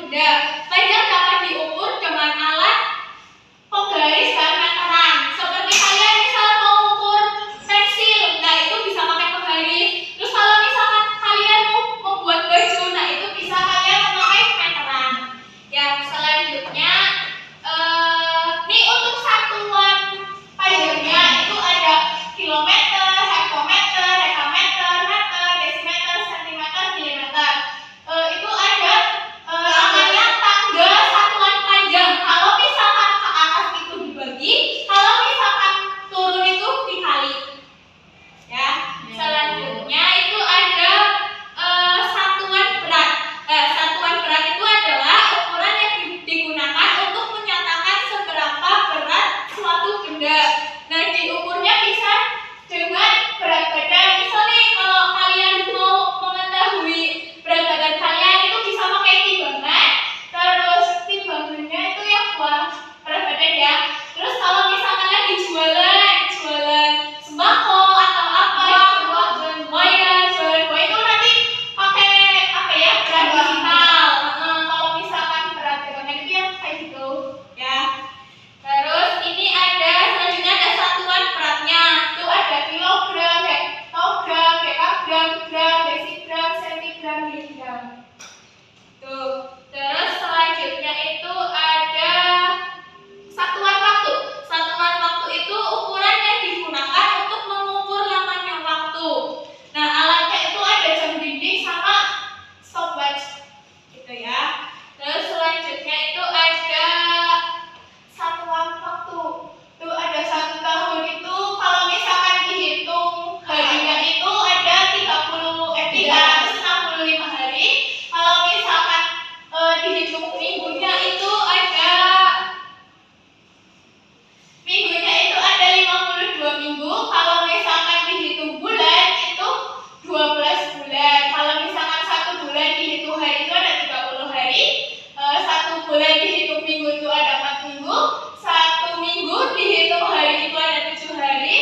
benda. Panjang dapat diukur dengan alat penggaris dan meteran. Seperti kalian misal mau ukur pensil, nah itu bisa pakai penggaris. Terus kalau misalkan kalian mau membuat baju, nah itu bisa kalian memakai meteran. Ya, selanjutnya nih untuk satuan panjangnya itu ada kilometer, hektometer, dekameter, meter, desimeter, sentimeter, milimeter. Itu ada namanya tangga satuan panjang. Kalau misalkan ke atas itu dibagi, kalau misalkan turun itu dikali. Ya, selanjutnya itu ada satuan berat. Satuan berat itu adalah ukuran yang digunakan untuk menyatakan seberapa berat suatu benda. Nah, diukurnya bisa dengan berat badan. Misal nih, kalau kalian mau mengetahui berat badan kalian itu bisa pakai timbangan. Terus timbangannya itu yang buat berat badan ya. Terus kalau misalkan lagi jualan sembako atau apa, oh ya, jualan buah itu nanti pakai apa ya, berat digital. Kalau misalkan berat badan itu yang kayak gitu ya. Terus ini ada selanjutnya ada satuan beratnya. Itu ada kilogram, hektogram, dekagram, gram, desigram, sentigram, miligram. Tuh. Terus selanjutnya itu ada satuan waktu. Satuan waktu itu ukuran yang digunakan untuk mengukur lamanya waktu. Nah, alatnya itu ada jam dinding sama stopwatch gitu ya. Terus selanjutnya itu ada satuan waktu. Tuh ada 1 tahun itu kalau misalkan dihitung harinya itu ada 365 hari. Kalau misalkan dihitung minggunya itu ada 52 minggu. Kalau misalkan dihitung bulan itu 12 bulan. Kalau misalkan 1 bulan dihitung hari itu ada 30 hari. 1 bulan dihitung minggu itu ada 4 minggu. 1 minggu dihitung hari itu ada 7 hari.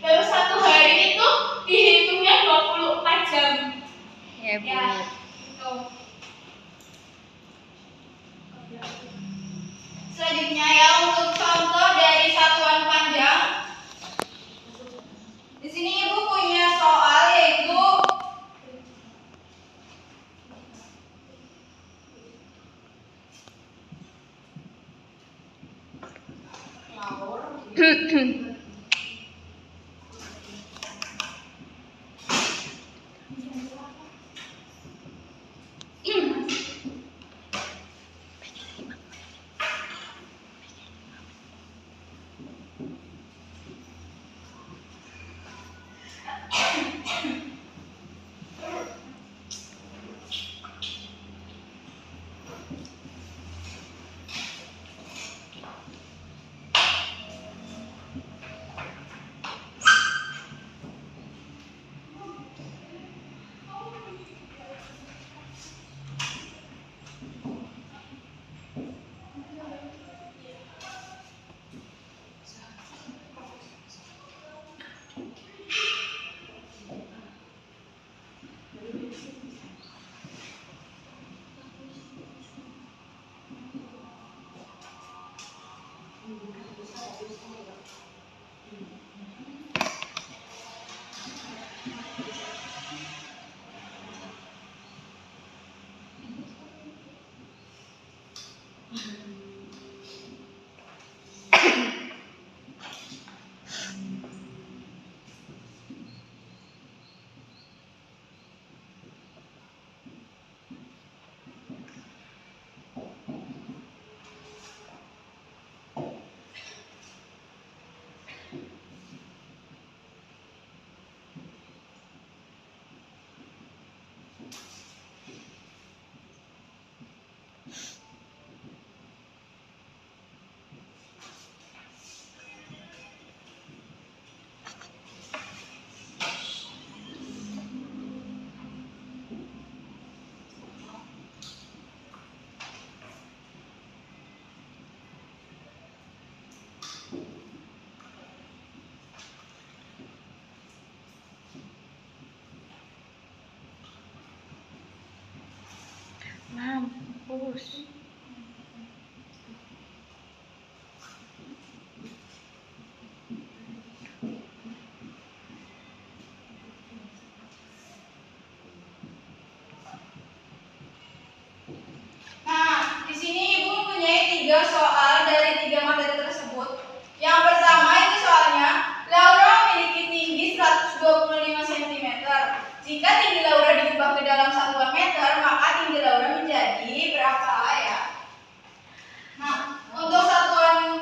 Terus 1 hari itu dihitungnya 24 jam. Ya, gitu. Selanjutnya ya, untuk contoh dari satuan panjang. Di sini Ibu punya soal yaitu mampus. 3 soal dari 3 materi tersebut. Yang pertama itu soalnya, Laura memiliki tinggi 125 cm. Jika tinggi Laura diubah ke dalam satuan meter, maka tinggi Laura menjadi berapa ya? Nah, untuk satuan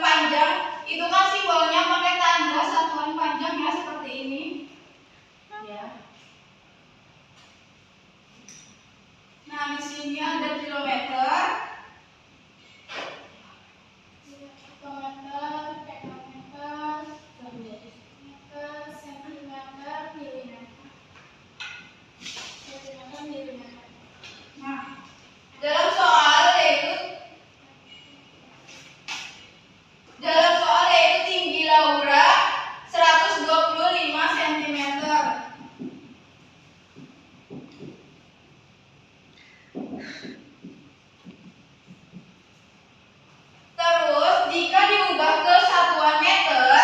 panjang itu kan simbolnya pakai tanda satuan panjang ya, seperti ini. Ya. Nah, di sini ada kilometer, dalam soal yaitu tinggi Laura 125 cm. Terus jika diubah ke satuan meter,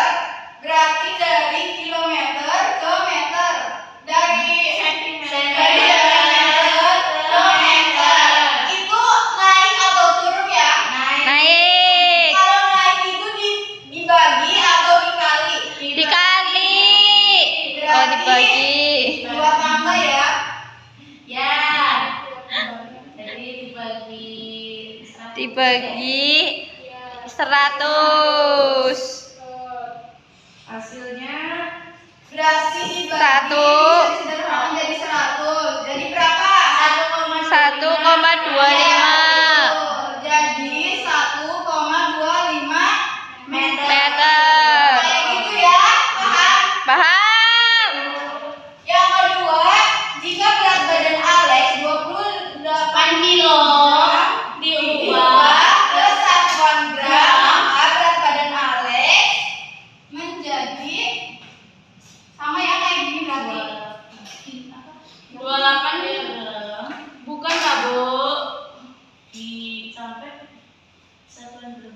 berarti dari kilometer ke meter, dari centimeter ke meter. Itu naik atau turun ya? Naik. Kalau naik itu dibagi atau dikali? Dikali. Oh, dibagi. Dua tambah ya? Ya. Jadi Dibagi 100. Hasilnya berarti dibagi Satu. sederhana jadi 100. Jadi berapa? 1,25 Jadi 1,25 meter. meter. Kayak gitu ya, paham? Paham? Yang kedua, jika berat badan Alex 28 kg diubah ke satuan gram, maka berat badan Alex menjadi sama ya, kayak gini berarti. 28 ya. Bukan Kak, Bu. Sampai satuan gram,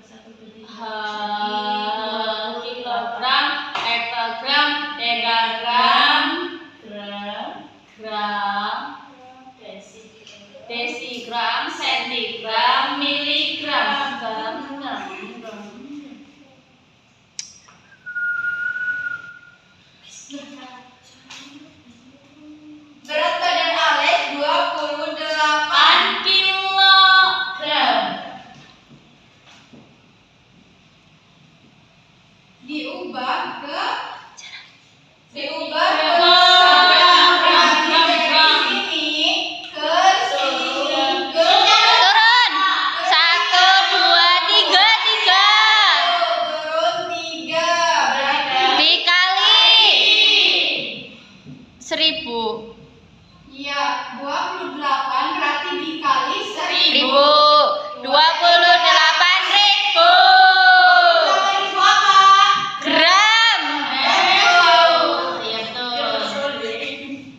kilogram, hektogram, dekagram, gram, desigram, sentigram, miligram. Berat badan Alex 28 kilogram. diubah ke sini ke sini Turun. 1, 2, 3, 3. turun 3 Dikali 1000. iya 28 berarti dikali 1000 28.000 itu apa? gram.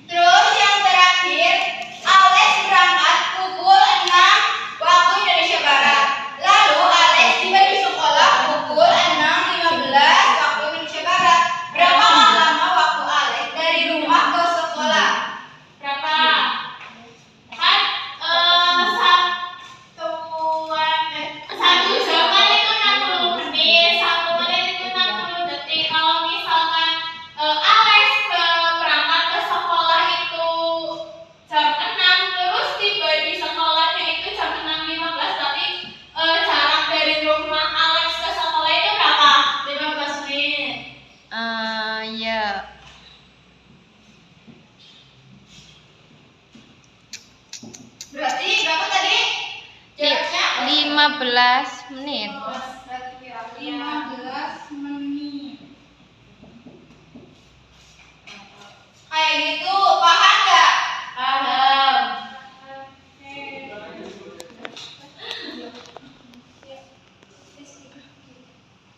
Terus yang terakhir, Alex berangkat pukul 6 waktu Indonesia Barat. Lalu Alex tiba di sekolah pukul 6.15 waktu Indonesia Barat. Berapa lama waktu Alex dari rumah ke sekolah? Berapa? Kan satu jam kan itu 60 menit, 1 menit itu 60 detik. Kalau misalkan Alex berangkat ke sekolah itu jam 6, terus tiba di sekolahnya itu jam 6.15, berarti jarak dari rumah Alex ke sekolah itu berapa? 15 menit. Ya. Berarti berapa tadi? Jaraknya 15 menit. berarti 15 menit. Kayak gitu, paham nggak? Paham.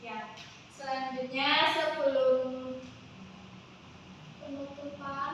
Ya, selanjutnya sebelum penutupan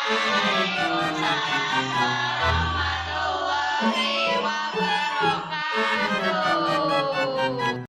Thank you.